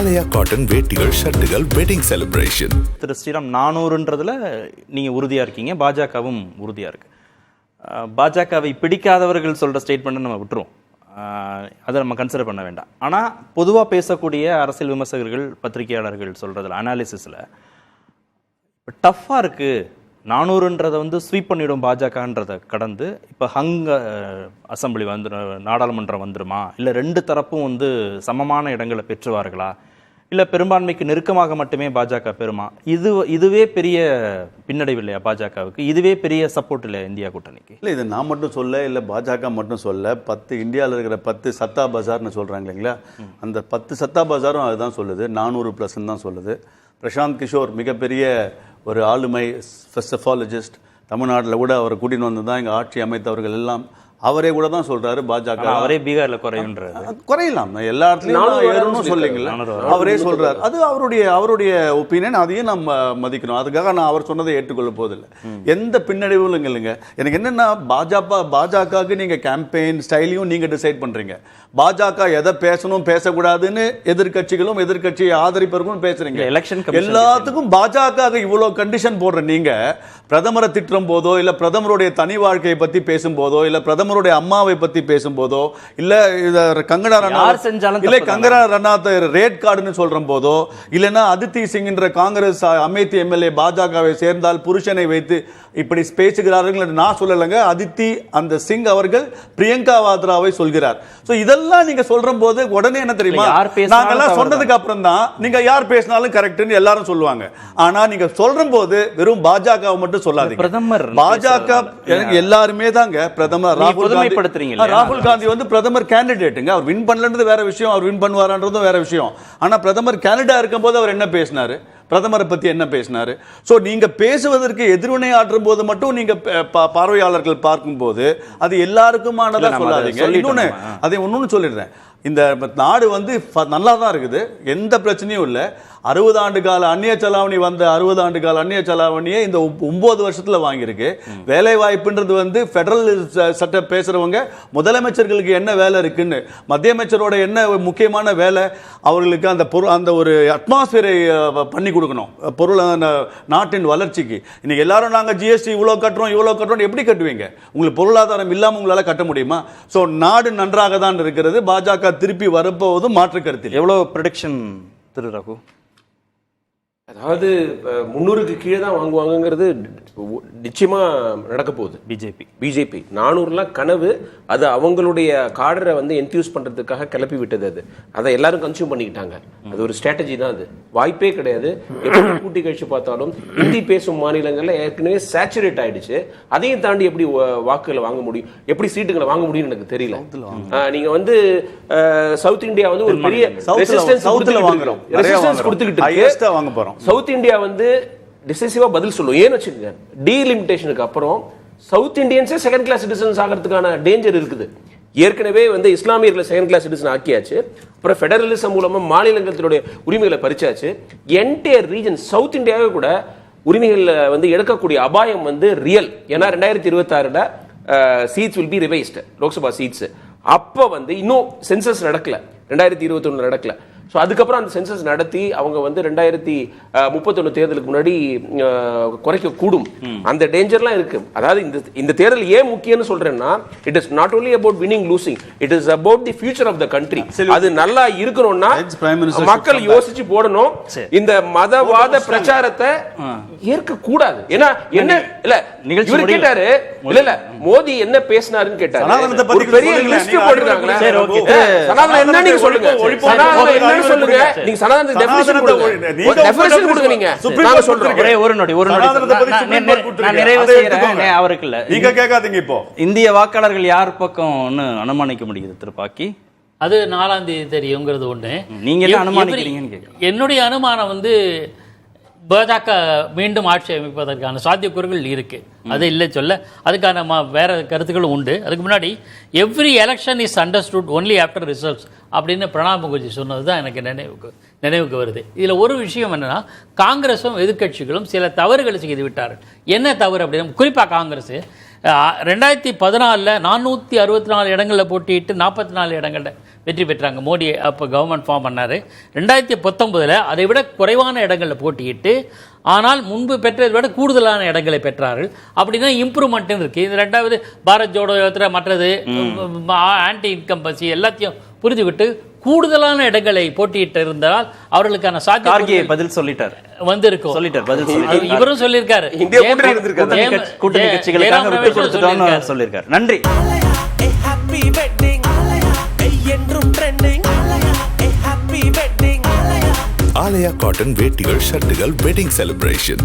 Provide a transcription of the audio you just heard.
Himalaya cotton வேட்டிகள், ஷர்ட்டுகள், wedding celebration. திரு ஸ்ரீராம் 400ன்றதுல நீங்க உறுதியா இருக்கீங்க, பாஜகவும் உறுதியா இருக்கு. பாஜகவை பிடிக்காதவர்கள் சொல்ற ஸ்டேட்மெண்ட் நம்ம விட்டுருவோம், அதை நம்ம கன்சிடர் பண்ண வேண்டாம். ஆனால் பொதுவாக பேசக்கூடிய அரசியல் விமர்சகர்கள், பத்திரிகையாளர்கள் சொல்றதுல அனாலிசிஸில் டஃப்பாக இருக்கு. 400ன்றதை வந்து ஸ்வீப் பண்ணிவிடும் பாஜகன்றதை கடந்து இப்போ அசம்பிளி வந்து நாடாளுமன்றம் வந்துடுமா, இல்லை ரெண்டு தரப்பும் வந்து சமமான இடங்களை பெற்றுவார்களா, இல்லை பெரும்பான்மைக்கு நெருக்கமாக மட்டுமே பாஜக பெறுமா? இதுவே பெரிய பின்னடைவு இல்லையா பாஜகவுக்கு? இதுவே பெரிய சப்போர்ட் இல்லையா இந்தியா கூட்டணிக்கு? இல்லை, இது நான் மட்டும் சொல்ல, இல்லை பாஜக மட்டும் சொல்ல, 10 இந்தியாவில் இருக்கிற 10 சத்தா பஜார்னு சொல்கிறாங்க இல்லைங்களா, அந்த 10 சத்தா பஜாரும் அதுதான் சொல்லுது, 400+ தான் சொல்லுது. பிரசாந்த் கிஷோர் மிகப்பெரிய ஒரு ஆளுமை செஃபாலஜிஸ்ட், தமிழ்நாட்டில் கூட அவரை கூட்டின்னு வந்து தான் இங்கே ஆட்சி அமைத்தவர்கள் எல்லாம் அவரே கூட தான் சொல்றாரு. பாஜக அவரே பீகார்ல குறையலாம், எல்லா இடத்துலையும் சொல்லிங்களா, அவரே சொல்றாரு. அது அவருடைய ஒப்பீனியன், அதையும் நம்ம மதிக்கணும். அதுக்காக நான் அவர் சொன்னதை ஏற்றுக்கொள்ள போதில்லை. எந்த பின்னடைவும் இல்லைங்க. எனக்கு என்னன்னா, பாஜகவுக்கு நீங்க கேம்பெயின் ஸ்டைலையும் நீங்க டிசைட் பண்றீங்க. பாஜக எதை பேசணும் பேசக்கூடாதுன்னு எதிர்கட்சிகளும் எதிர்கட்சியை ஆதரிப்பவர்களும் பேசுறீங்க. எல்லாத்துக்கும் பாஜக இவ்வளவு கண்டிஷன் போடுற நீங்க பிரதமரை திட்டும் போதோ, இல்ல பிரதமருடைய தனி வாழ்க்கையை பத்தி பேசும் போதோ, இல்ல பிரதமருடைய அம்மாவை பத்தி பேசும்போதோ, இல்ல கங்கனா ரனாத் ரேட் கார்டுன்னு சொல்ற போதோ, இல்லைன்னா அதித்தி சிங் என்ற காங்கிரஸ் அமேத்தி எம்எல்ஏ பாஜகவை சேர்ந்தால் புருஷனை வைத்து இப்படி பேசுகிறார்கள் நான் சொல்லலைங்க. அதித்தி அந்த சிங் அவர்கள் பிரியங்கா வாத்ராவை சொல்கிறார். இதெல்லாம் நீங்க சொல்ற போது உடனே என்ன தெரியுமா, நாங்கெல்லாம் சொன்னதுக்கு அப்புறம் தான் நீங்க யார் பேசினாலும் கரெக்ட்னு எல்லாரும் சொல்லுவாங்க. ஆனா நீங்க சொல்ற போது வெறும் பாஜக மட்டும் சொல்லாதீங்க. பிரதமர் பாஜக எல்லாருமே தாங்க. பிரதமர் ராகுல் காந்தி வந்து பிரதமர் கேண்டிடேட்டுங்க. அவர் வின் பண்ணலன்றது வேற விஷயம், அவர் வின் பண்ணுவாரன்றதும் வேற விஷயம். ஆனா பிரதமர் கேண்டிடேட் இருக்கும் போது அவர் என்ன பேசினாரு, பிரதமரை பத்தி என்ன பேசினாரு? சோ நீங்க பேசுவதற்கு எதிர்வினை ஆற்றும் போது மட்டும் நீங்க பார்வையாளர்கள் பார்க்கும் போது அது எல்லாருக்குமானதா சொல்லாதீங்க. இன்னொன்னு அதை ஒன்னு சொல்லிடுறேன், இந்த நாடு வந்து நல்லா தான் இருக்குது, எந்த பிரச்சனையும் இல்லை. 60 ஆண்டு கால அந்நிய செலாவணி வந்த 60 ஆண்டு கால அந்நிய செலாவணியை இந்த 9 வருஷத்துல வாங்கியிருக்கு. வேலை வாய்ப்புன்றது வந்து பெடரல் சட்ட பேசுறவங்க முதலமைச்சர்களுக்கு என்ன வேலை இருக்குன்னு, மத்திய அமைச்சரோட என்ன முக்கியமான வேலை, அவர்களுக்கு அந்த ஒரு அட்மாஸ்பியரை பண்ணி கொடுக்கணும் பொருள் நாட்டின் வளர்ச்சிக்கு. இன்னைக்கு எல்லாரும் நாங்க ஜிஎஸ்டி இவ்வளவு கட்டுறோம் எப்படி கட்டுவீங்க? உங்களுக்கு பொருளாதாரம் இல்லாம உங்களால கட்ட முடியுமா? சோ நாடு நன்றாக தான் இருக்கிறது. பாஜக திருப்பி வரப்போவதும் மாற்று கருத்தில். எவ்வளவு ப்ரெடிக்ஷன் திரு ரகு? அதாவது 300க்கு கீழே தான் வாங்குவாங்கிறது நிச்சயமா நடக்க போகுது. பிஜேபி 400லாம் கனவு. அது அவங்களுடைய காடரை வந்து என்த்யூஸ் பண்றதுக்காக கிளப்பி விட்டது. அதை எல்லாரும் கன்சியூம் பண்ணிக்கிட்டாங்க. அது ஒரு ஸ்ட்ராட்டஜி தான், அது வாய்ப்பே கிடையாது. எப்படி கூட்டி கழிச்சு பார்த்தாலும் ஹிந்தி பேசும் மாநிலங்கள்ல ஏற்கனவே சேச்சுரேட் ஆயிடுச்சு. அதையும் தாண்டி எப்படி வாக்குகளை வாங்க முடியும், எப்படி சீட்டுகளை வாங்க முடியும்னு எனக்கு தெரியல. நீங்க வந்து சவுத் இந்தியா வந்து ஒரு பெரிய ரெசிஸ்டன்ஸ் கொடுத்துக்கிட்டு வாங்க போறோம். சவுத் இந்தியா வந்து டிசைசிவா பதில் சொல்லும். ஏன்னு வச்சுக்கோங்க, டீலிமிட்டேஷனுக்கு அப்புறம் சவுத் இந்தியன்ஸே செகண்ட் கிளாஸ் சிட்டிசன்ஸ் ஆகிறதுக்கான டேஞ்சர் இருக்குது. ஏற்கனவே வந்து இஸ்லாமியர்களை செகண்ட் கிளாஸ் சிட்டிசன் ஆக்கியாச்சு. அப்புறம் ஃபெடரலிசம் மூலமா மாநிலங்களுடைய உரிமைகளை பறிச்சாச்சு. என்டையர் ரீஜன் சவுத் இந்தியாவே கூட உரிமைகளை வந்து எடுக்கக்கூடிய அபாயம் வந்து ரியல். ஏன்னா 2026 seats will be revised, Lok Sabha seats. அப்போ வந்து இன்னும் சென்சஸ் நடக்கல, 2021 நடக்கல. ஸோ அதுக்கப்புறம் அந்த சென்சஸ் நடத்தி அவங்க வந்து 2031 தேர்தலுக்கு முன்னாடி குறைக்க கூடும். அந்த டேஞ்சர்லாம் இருக்கு. அதாவது இந்த தேர்தல் ஏன் முக்கியம்னு சொல்றேன்னா, it is not only about winning losing, it is about the future of the country. அது நல்லா இருக்கணும்னா மக்கள் யோசிச்சு போடணும். இந்த மதவாத பிரச்சாரத்தை ஏற்க கூடாது. ஏன்னா என்ன இல்ல இவரு கேட்டாரு, இல்ல மோடி என்ன பேசினாருன்னு கேட்டாரு. ஒரு பெரிய லிஸ்ட் போட்டுருக்காங்களே, சனாதனம் என்ன நீங்க சொல்லுங்க, சனாதனம் என்ன சொல்லுங்க, நீங்க சனாதனத்துக்கு டெஃபினிஷன் கொடுங்க, டெஃபினிஷன் கொடுங்க. நீங்க நாங்க சொல்றோம். ஒரு நொடி நான் நிறைவு செய்யறேன். அவருக்கு இல்ல, நீங்க கேட்காதீங்க. இப்போ இந்திய வாக்காளர்கள் யார் பக்கம்னு அனுமானிக்க முடியுது திருப்பாக்கி? அது 4ஆம் தேதி தெரியுங்கிறது ஒண்ணு. நீங்க என்ன அனுமானிக்கிறீங்கன்னு கேட்கிறேன். என்னுடைய அனுமானம் வந்து பாஜக மீண்டும் ஆட்சி அமைப்பதற்கான சாத்தியக்கூறுகள் இருக்கு. அது இல்லை சொல்ல, அதுக்கான வேற கருத்துக்களும் உண்டு. அதுக்கு முன்னாடி every election is understood only after results அப்படின்னு பிரணாப் முகர்ஜி சொன்னது தான் எனக்கு நினைவுக்கு வருது. இதில் ஒரு விஷயம் என்னன்னா, காங்கிரஸும் எதிர்கட்சிகளும் சில தவறுகளை செய்து விட்டார்கள். என்ன தவறு அப்படின்னா, குறிப்பாக காங்கிரஸ் 2014 464 இடங்களில் போட்டியிட்டு 44 இடங்களில் வெற்றி பெற்றாங்க. மோடி அப்போ கவர்மெண்ட் ஃபார்ம் பண்ணார். 2019 அதை விட குறைவான இடங்களில் போட்டியிட்டு ஆனால் முன்பு பெற்றதை விட கூடுதலான இடங்களை பெற்றார்கள். அப்படின்னா இம்ப்ரூவ்மெண்ட்னு இருக்குது. இது 2வது பாரத் ஜோடோ யாத்திரை மற்றது ஆன்டி இன்கம்பன்சி எல்லாத்தையும் புரிஞ்சுக்கிட்டு கூடுதலான இடங்களை போட்டியிட்டு இருந்தால் அவர்களுக்கான சாத்தியம் பதில் சொல்லிட்டார் வந்திருக்கும். பதில் சொல்லிட்டார். இவரும் சொல்லியிருக்காரு. கூட்டணி கட்சிகளுக்காக விட்டு கொடுத்துட்டோம்னு சொல்லியிருக்காரு. நன்றி. ஆலயா காட்டன் வேட்டிகள் ஷர்ட்டுகள் வெட்டிங் செலிப்ரேஷன்.